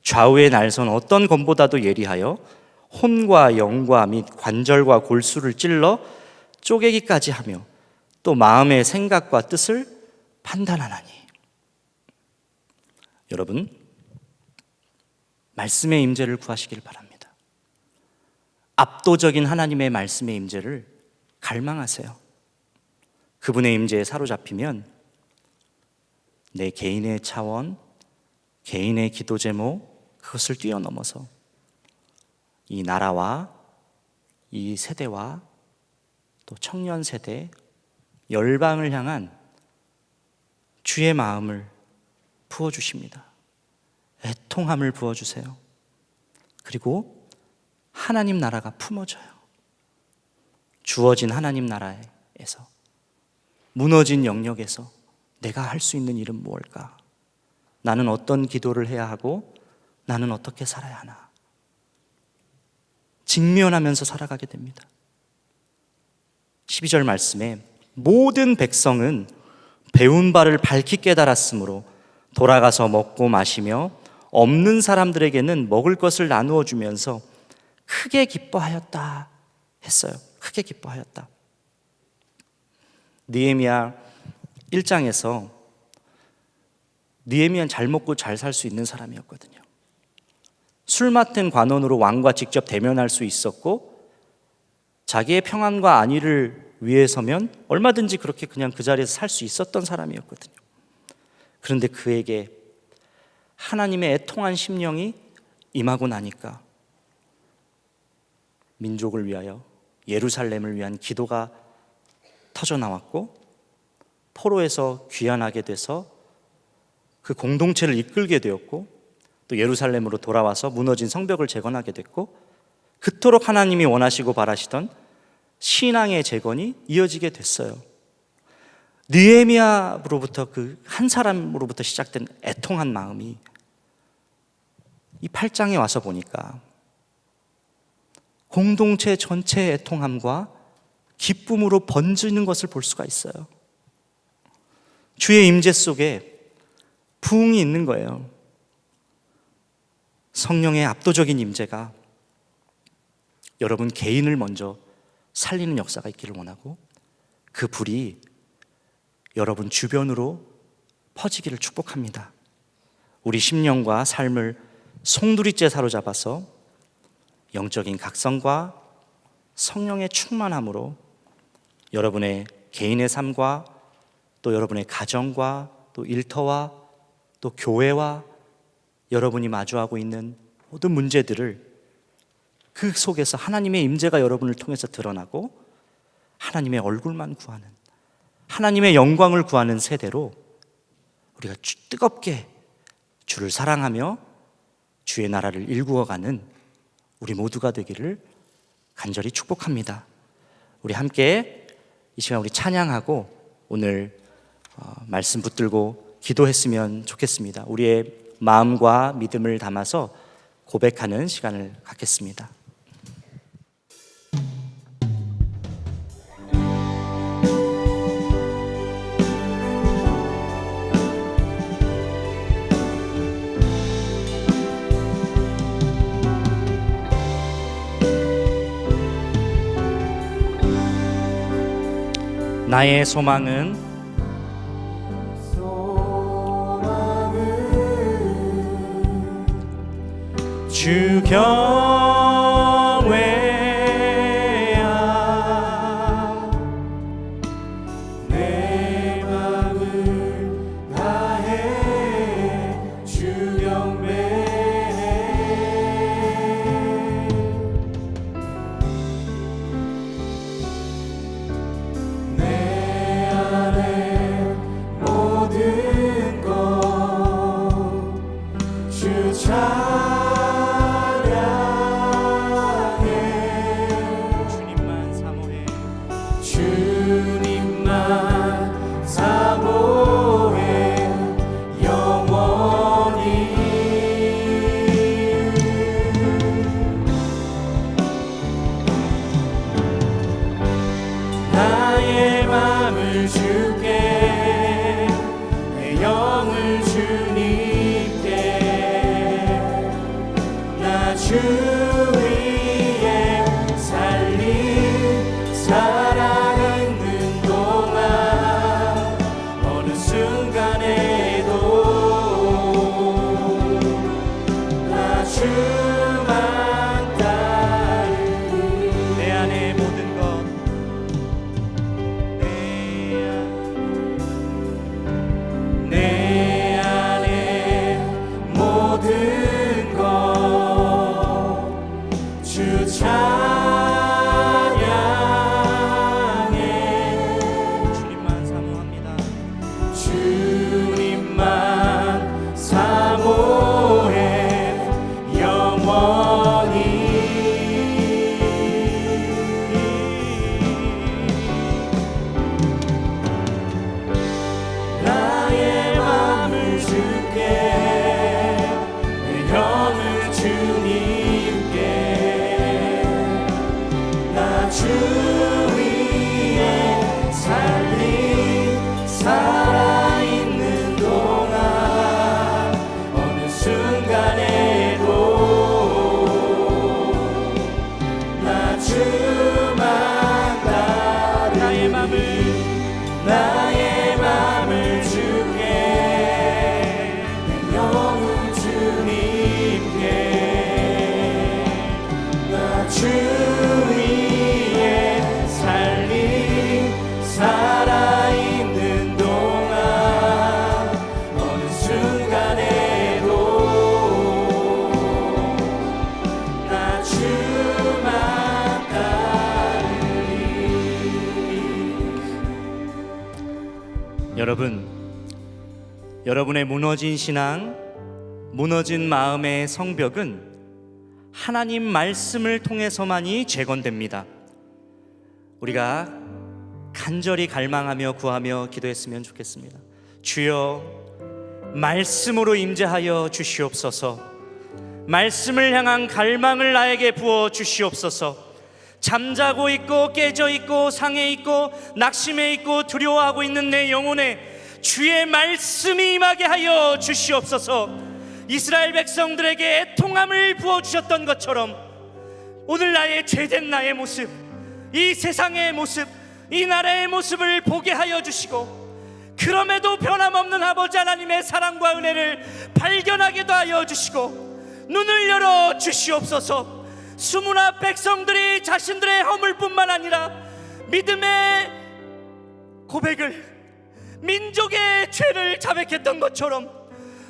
좌우의 날선 어떤 검보다도 예리하여 혼과 영과 및 관절과 골수를 찔러 쪼개기까지 하며 또 마음의 생각과 뜻을 판단하나니. 여러분, 말씀의 임재를 구하시길 바랍니다. 압도적인 하나님의 말씀의 임재를 갈망하세요. 그분의 임재에 사로잡히면 내 개인의 차원, 개인의 기도 제목, 그것을 뛰어넘어서 이 나라와 이 세대와 또 청년 세대, 열방을 향한 주의 마음을 부어주십니다. 애통함을 부어주세요. 그리고 하나님 나라가 품어져요. 주어진 하나님 나라에서, 무너진 영역에서 내가 할 수 있는 일은 무엇일까? 나는 어떤 기도를 해야 하고 나는 어떻게 살아야 하나? 직면하면서 살아가게 됩니다. 12절 말씀에 모든 백성은 배운 바를 밝히 깨달았으므로 돌아가서 먹고 마시며 없는 사람들에게는 먹을 것을 나누어 주면서 크게 기뻐하였다 했어요. 크게 기뻐하였다. 느헤미야 1장에서 느헤미야는 잘 먹고 잘 살 수 있는 사람이었거든요. 술 맡은 관원으로 왕과 직접 대면할 수 있었고, 자기의 평안과 안위를 위해서면 얼마든지 그렇게 그냥 그 자리에서 살 수 있었던 사람이었거든요. 그런데 그에게 하나님의 애통한 심령이 임하고 나니까 민족을 위하여, 예루살렘을 위한 기도가 터져 나왔고, 포로에서 귀환하게 돼서 그 공동체를 이끌게 되었고, 또 예루살렘으로 돌아와서 무너진 성벽을 재건하게 됐고, 그토록 하나님이 원하시고 바라시던 신앙의 재건이 이어지게 됐어요. 느헤미야로부터, 그 한 사람으로부터 시작된 애통한 마음이 이 8장에 와서 보니까 공동체 전체의 애통함과 기쁨으로 번지는 것을 볼 수가 있어요. 주의 임재 속에 부흥이 있는 거예요. 성령의 압도적인 임재가 여러분 개인을 먼저 살리는 역사가 있기를 원하고, 그 불이 여러분 주변으로 퍼지기를 축복합니다. 우리 심령과 삶을 송두리째 사로잡아서 영적인 각성과 성령의 충만함으로 여러분의 개인의 삶과 또 여러분의 가정과 또 일터와 또 교회와 여러분이 마주하고 있는 모든 문제들을 그 속에서 하나님의 임재가 여러분을 통해서 드러나고 하나님의 얼굴만 구하는, 하나님의 영광을 구하는 세대로 우리가 뜨겁게 주를 사랑하며 주의 나라를 일구어가는 우리 모두가 되기를 간절히 축복합니다. 우리 함께 이 시간 우리 찬양하고 오늘 말씀 붙들고 기도했으면 좋겠습니다. 우리의 마음과 믿음을 담아서 고백하는 시간을 갖겠습니다. 나의 소망은 주 경외야. 내 맘을 다해 주 경배해. 내 안에 모든 것 주 주님만 사모해 영원히. 나의 맘을 주께, 내 영을 주님께, 나 주 위에 살리 사랑 있는 동안 어느 순간에도 나 주만 따르리. 내 안에 모든 것, 내 안에 모든 것 주 찬양해. 주님만 사모합니다. 주님만 사모해 영원히. 나의 맘을 주께, 내 영을 주님께, 나 주 위에 살리 살아있는 동안 어느 순간에도 나 주만 따르리. 나의 맘을 여러분, 여러분의 무너진 신앙, 무너진 마음의 성벽은 하나님 말씀을 통해서만이 재건됩니다. 우리가 간절히 갈망하며 구하며 기도했으면 좋겠습니다. 주여, 말씀으로 임재하여 주시옵소서. 말씀을 향한 갈망을 나에게 부어 주시옵소서. 잠자고 있고 깨져 있고 상해 있고 낙심해 있고 두려워하고 있는 내 영혼에 주의 말씀이 임하게 하여 주시옵소서. 이스라엘 백성들에게 애통함을 부어주셨던 것처럼 오늘 나의 죄된 나의 모습, 이 세상의 모습, 이 나라의 모습을 보게 하여 주시고, 그럼에도 변함없는 아버지 하나님의 사랑과 은혜를 발견하게도 하여 주시고 눈을 열어 주시옵소서. 수문화 백성들이 자신들의 허물뿐만 아니라 믿음의 고백을, 민족의 죄를 자백했던 것처럼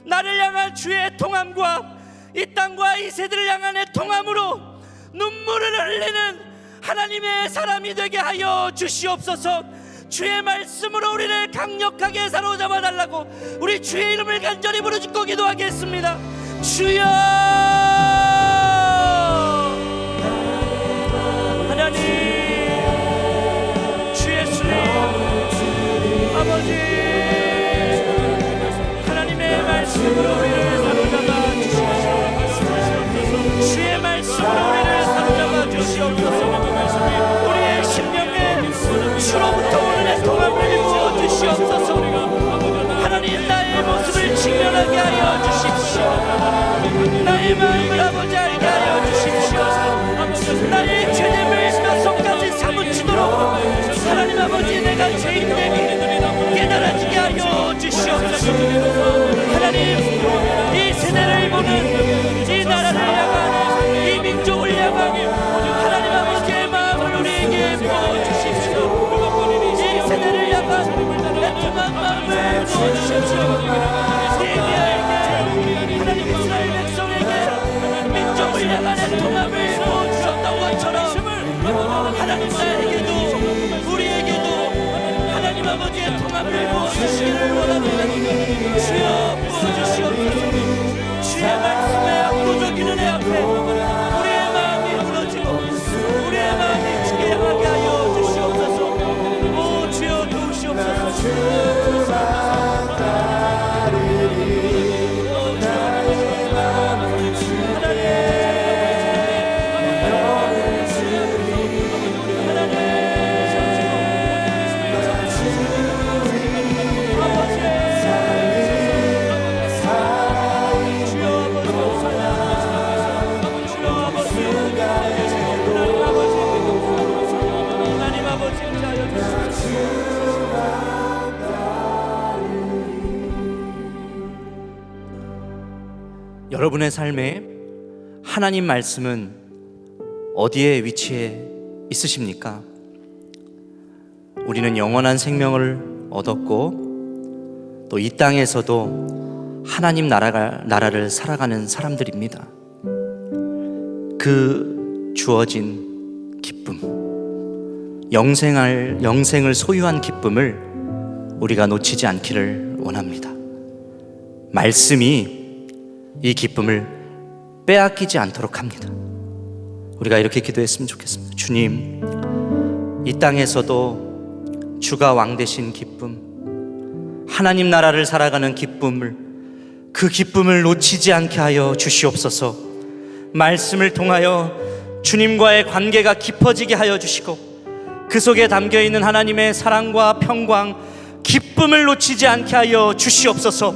나를 향한 주의 통함과 이 땅과 이 세대를 향한 통함으로 눈물을 흘리는 하나님의 사람이 되게 하여 주시옵소서. 주의 말씀으로 우리를 강력하게 사로잡아 달라고 우리 주의 이름을 간절히 부르짖고 기도하겠습니다. 주여, 하나님, 주 예수님, 아버지, 하나님의 말씀으로 우리를 사로잡아 주시옵소서. 주의 말씀으로 우리를 사로잡아 주시옵소서. 우리의 심령에 주로부터 오는 애통함을 부어 주시옵소서. 하나님, 나의 모습을 직면하게 하여 주십시오. 나의 마음을 아버지 알게 하여 주십시오. 나의 죄됨을 뼛속까지 사무치도록 하나님 아버지, 내가 죄인됨이 깨달아지게 하여 주시옵소서. 하나님, 이 세대를 보는, 이 나라를 향한, 이 민족을 향한 하나님 아버지의 마음을 우리에게 부어주십시오. 이 세대를 향한 애통한 마음을 부어주십시오. 예배에게, 하나님 이스라엘 백성에게 민족을 향한 애통함을 부어주셨던 것처럼 하나님 나에게도 우리에게도 하나님 아버지의 통함을 부어주시기를 원합니다. 주여, 부어주시옵소서. 주의 말씀에 압도적인 은혜 앞에 우리의 마음이 무너지고 우리의 마음이 주께 향하게 하여 주시옵소서. 오 주여, 도우시옵소서. 여러분의 삶에 하나님 말씀은 어디에 위치해 있으십니까? 우리는 영원한 생명을 얻었고 또 이 땅에서도 하나님 나라를 살아가는 사람들입니다. 그 주어진 기쁨, 영생을 소유한 기쁨을 우리가 놓치지 않기를 원합니다. 말씀이 이 기쁨을 빼앗기지 않도록 합니다. 우리가 이렇게 기도했으면 좋겠습니다. 주님, 이 땅에서도 주가 왕 되신 기쁨, 하나님 나라를 살아가는 기쁨을, 그 기쁨을 놓치지 않게 하여 주시옵소서. 말씀을 통하여 주님과의 관계가 깊어지게 하여 주시고 그 속에 담겨있는 하나님의 사랑과 평강, 기쁨을 놓치지 않게 하여 주시옵소서.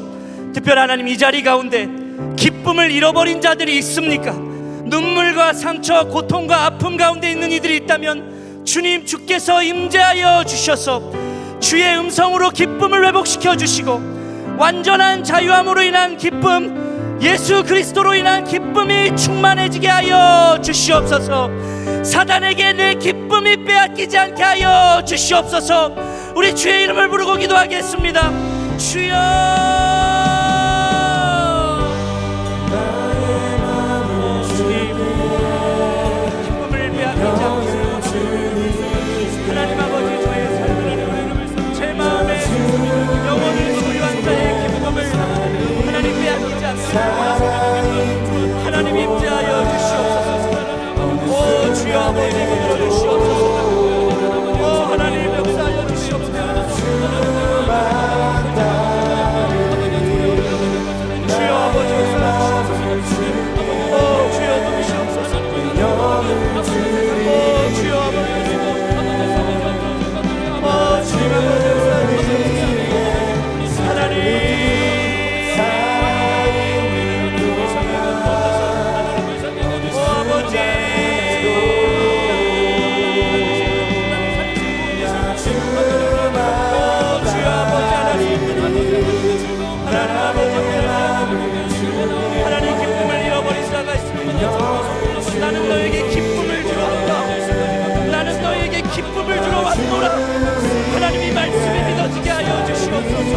특별히 하나님, 이 자리 가운데 기쁨을 잃어버린 자들이 있습니까? 눈물과 상처, 고통과 아픔 가운데 있는 이들이 있다면 주님, 주께서 임재하여 주셔서 주의 음성으로 기쁨을 회복시켜 주시고 완전한 자유함으로 인한 기쁨, 예수 그리스도로 인한 기쁨이 충만해지게 하여 주시옵소서. 사단에게 내 기쁨이 빼앗기지 않게 하여 주시옵소서. 우리 주의 이름을 부르고 기도하겠습니다. 주여, 하나님 아버지, 저의 삶을 제 마음에 하여 주시옵소서. 오 주여 아버지 붙들어 주시옵소서. 오 하나님 역사하여 주시옵소서. 주여 아버지 역사하여 주시옵소서. 오 주여 부으시옵소서. 오 주여 아버지 주님 아버지 역사하여 주시옵소서. 하나님 하나님 기쁨을 잃어버린 자가 있습니다. 나는 너에게 기쁨을 주러 왔다. 나는 너에게 기쁨을 주러 왔노라. 하나님 이 말씀이 믿어지게 하여 주시옵소서.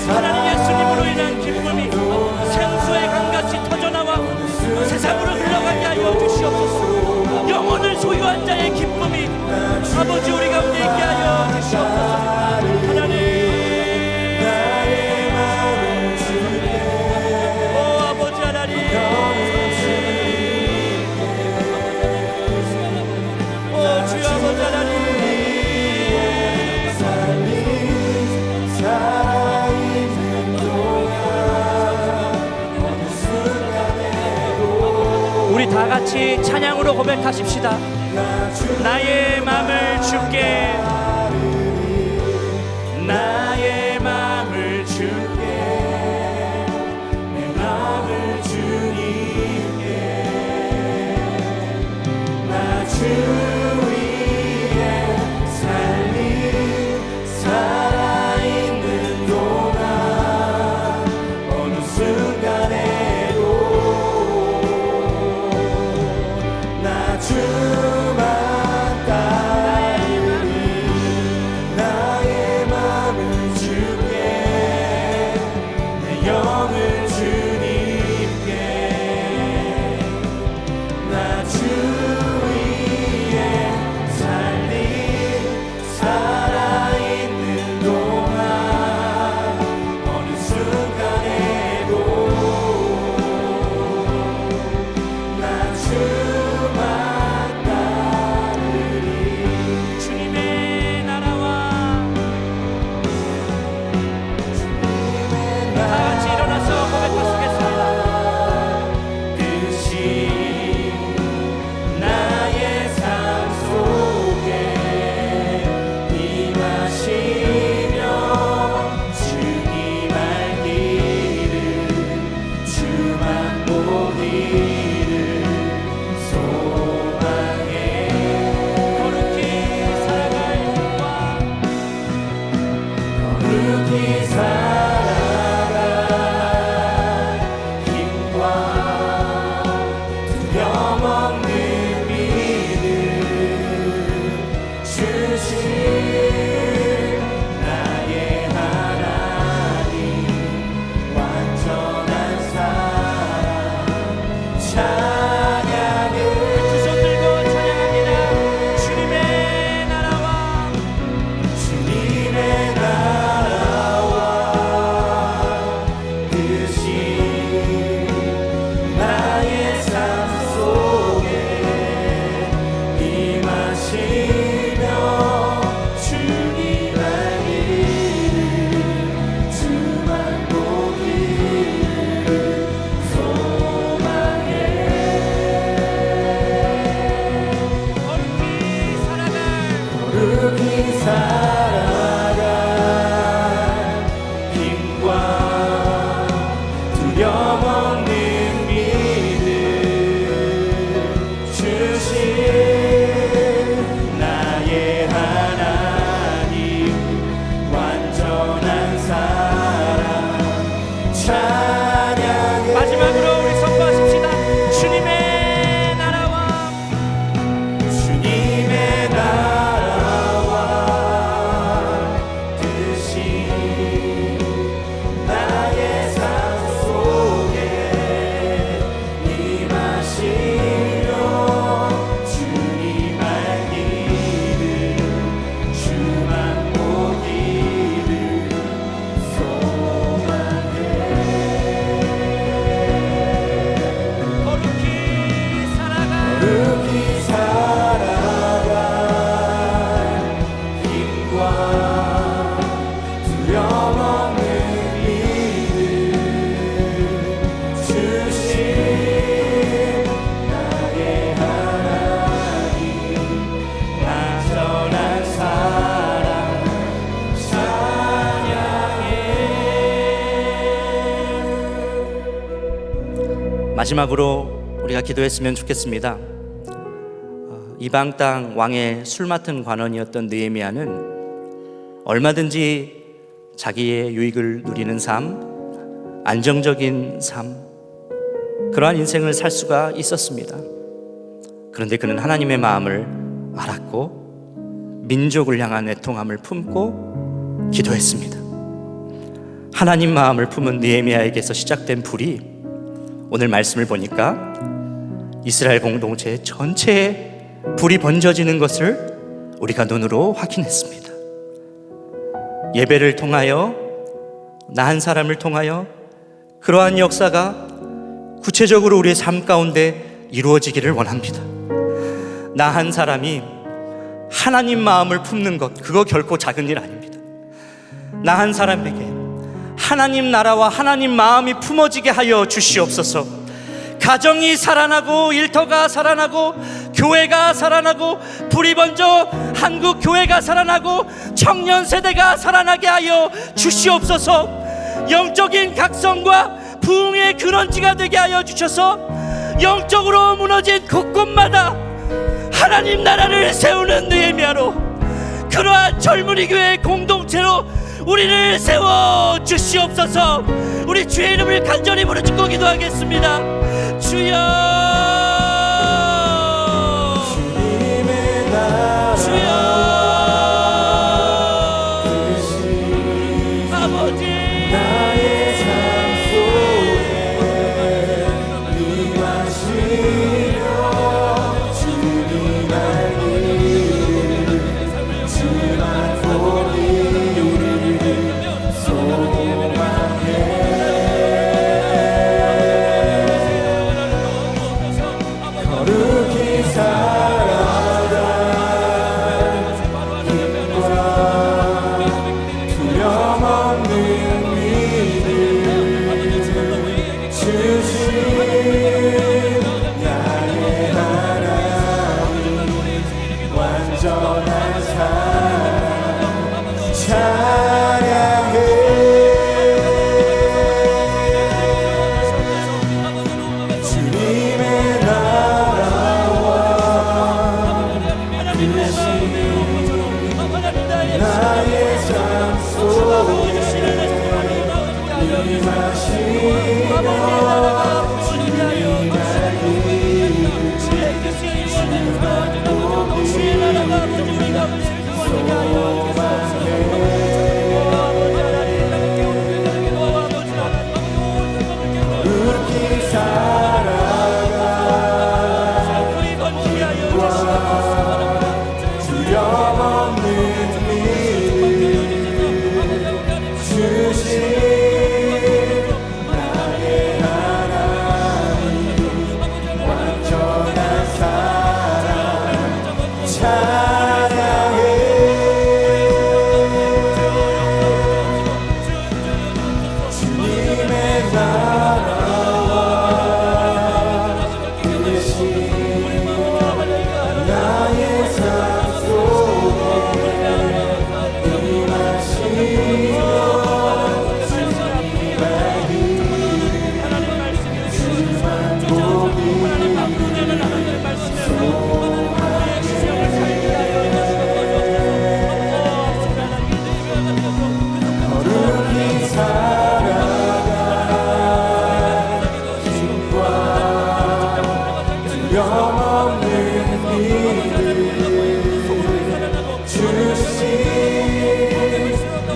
하나님 예수님으로 인한 기쁨이 생수의 강같이 터져나와 세상으로 흘러가게 하여 주시옵소서. 영혼을 소유한 자의 기쁨이 아버지 우리 가운데 있게 하여 주시옵소서. 하나님 우리 다 같이 찬양으로 고백하십시다. 나의 맘을 주께, 나의 맘을 주께, 내 맘을 주님께, 나 주 위에 살림 살아있는 동안 어느 순간에도 나 주만 따르니 나의 맘을 주께, 내 영을 주님께, 나 주 위에 살림 살아있는 동안 어느 순간에도 나 주만 따르리. 주님의 나라와 다 같이 일어나서 고백하시겠습니다. 뜻이 나의 삶 속에 임하시며 주님 알기를 주만 보기를 소망해. 거룩히 살아갈 힘과 거룩히 살아갈 힘과 마지막으로 우리가 기도했으면 좋겠습니다. 이방 땅 왕의 술 맡은 관원이었던 느헤미야는 얼마든지 자기의 유익을 누리는 삶, 안정적인 삶, 그러한 인생을 살 수가 있었습니다. 그런데 그는 하나님의 마음을 알았고 민족을 향한 애통함을 품고 기도했습니다. 하나님 마음을 품은 느헤미야에게서 시작된 불이 오늘 말씀을 보니까 이스라엘 공동체 전체에 불이 번져지는 것을 우리가 눈으로 확인했습니다. 예배를 통하여, 나 한 사람을 통하여 그러한 역사가 구체적으로 우리의 삶 가운데 이루어지기를 원합니다. 나 한 사람이 하나님 마음을 품는 것, 그거 결코 작은 일 아닙니다. 나 한 사람에게 하나님 나라와 하나님 마음이 품어지게 하여 주시옵소서. 가정이 살아나고 일터가 살아나고 교회가 살아나고 불이 번져 한국 교회가 살아나고 청년 세대가 살아나게 하여 주시옵소서. 영적인 각성과 부흥의 근원지가 되게 하여 주셔서 영적으로 무너진 곳곳마다 하나님 나라를 세우는 느헤미야로, 그러한 젊은이 교회 공동체로 우리를 세워 주시옵소서. 우리 주의 이름을 간절히 부르짖고 기도하겠습니다. 주여, 주님의 나라 주여, 아버지, 나의 삶 속에 임하시며 주님 알기 주만 보니 소망해. 거룩히 살아가 힘과 두려움 없는 믿음 주신 나의 하나님, 완전한 삶 찬양해. 주님의 나라와 그 신 나의 삶 속에 임하시며 주님 알기 그렇게 살아가 힘과 두려움 없는 믿음 주신 나의 하나님, 완전한 사랑 찬양해. 주님의 나라와 그 신 나의 삶 속에 임하시며 주님 알기 주만 보기 거룩히 살아가 힘과 두려움 없는 믿음 주신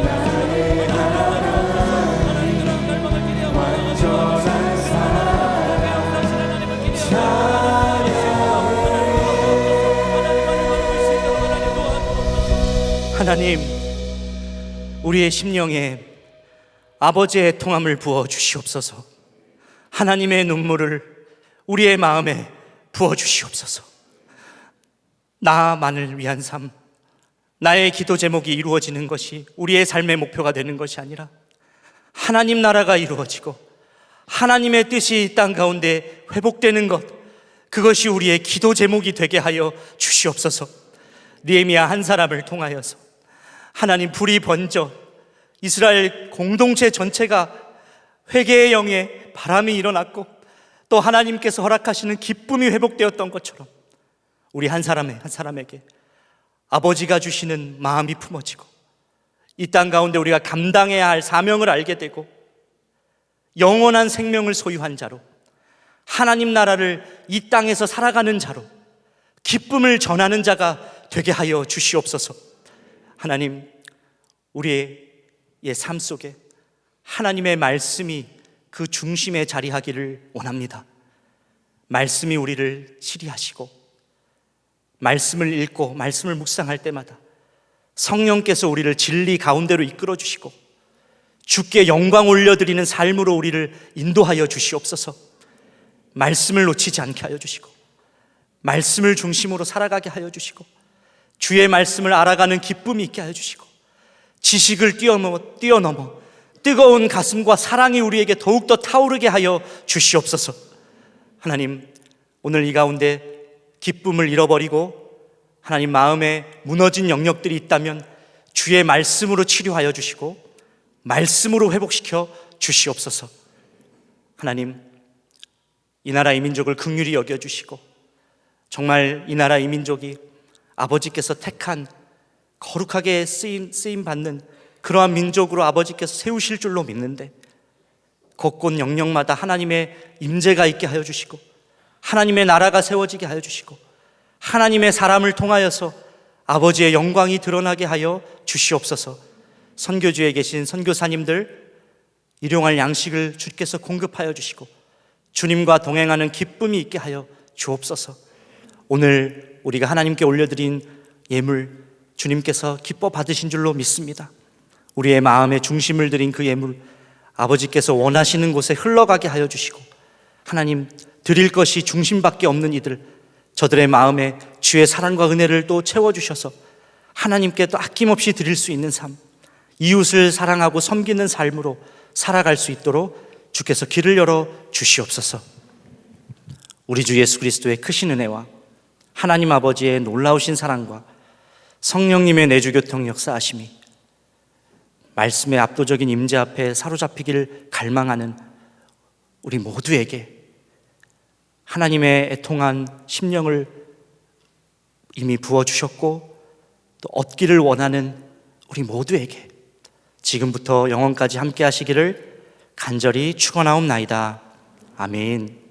나의 하나님, 완전한 사랑 찬양해. 하나님, 우리의 심령에 아버지의 애통함을 부어 주시옵소서. 하나님의 눈물을 우리의 마음에 부어 주시옵소서. 나만을 위한 삶, 나의 기도 제목이 이루어지는 것이 우리의 삶의 목표가 되는 것이 아니라 하나님 나라가 이루어지고 하나님의 뜻이 이 땅 가운데 회복되는 것, 그것이 우리의 기도 제목이 되게 하여 주시옵소서. 느헤미야 한 사람을 통하여서 하나님 불이 번져 이스라엘 공동체 전체가 회개의 영에 바람이 일어났고 또 하나님께서 허락하시는 기쁨이 회복되었던 것처럼 우리 한 사람에게 아버지가 주시는 마음이 품어지고 이 땅 가운데 우리가 감당해야 할 사명을 알게 되고 영원한 생명을 소유한 자로 하나님 나라를 이 땅에서 살아가는 자로 기쁨을 전하는 자가 되게 하여 주시옵소서. 하나님, 우리의 삶 속에 하나님의 말씀이 그 중심에 자리하기를 원합니다. 말씀이 우리를 치리하시고 말씀을 읽고 말씀을 묵상할 때마다 성령께서 우리를 진리 가운데로 이끌어 주시고 주께 영광 올려드리는 삶으로 우리를 인도하여 주시옵소서. 말씀을 놓치지 않게 하여 주시고 말씀을 중심으로 살아가게 하여 주시고 주의 말씀을 알아가는 기쁨이 있게 하여 주시고 지식을 뛰어넘어 뜨거운 가슴과 사랑이 우리에게 더욱더 타오르게 하여 주시옵소서. 하나님, 오늘 이 가운데 기쁨을 잃어버리고 하나님 마음에 무너진 영역들이 있다면 주의 말씀으로 치료하여 주시고 말씀으로 회복시켜 주시옵소서. 하나님, 이 나라 이 민족을 긍휼히 여겨주시고 정말 이 나라 이 민족이 아버지께서 택한 거룩하게 쓰임 받는 그러한 민족으로 아버지께서 세우실 줄로 믿는데 곳곳 영역마다 하나님의 임재가 있게 하여 주시고 하나님의 나라가 세워지게 하여 주시고 하나님의 사람을 통하여서 아버지의 영광이 드러나게 하여 주시옵소서. 선교주에 계신 선교사님들 일용할 양식을 주께서 공급하여 주시고 주님과 동행하는 기쁨이 있게 하여 주옵소서. 오늘 우리가 하나님께 올려드린 예물 주님께서 기뻐 받으신 줄로 믿습니다. 우리의 마음의 중심을 드린 그 예물 아버지께서 원하시는 곳에 흘러가게 하여 주시고 하나님, 드릴 것이 중심밖에 없는 이들 저들의 마음에 주의 사랑과 은혜를 또 채워주셔서 하나님께 또 아낌없이 드릴 수 있는 삶, 이웃을 사랑하고 섬기는 삶으로 살아갈 수 있도록 주께서 길을 열어 주시옵소서. 우리 주 예수 그리스도의 크신 은혜와 하나님 아버지의 놀라우신 사랑과 성령님의 내주교통 역사하심이 말씀의 압도적인 임재 앞에 사로잡히기를 갈망하는 우리 모두에게 하나님의 애통한 심령을 이미 부어주셨고 또 얻기를 원하는 우리 모두에게 지금부터 영원까지 함께 하시기를 간절히 축원하옵나이다. 아멘.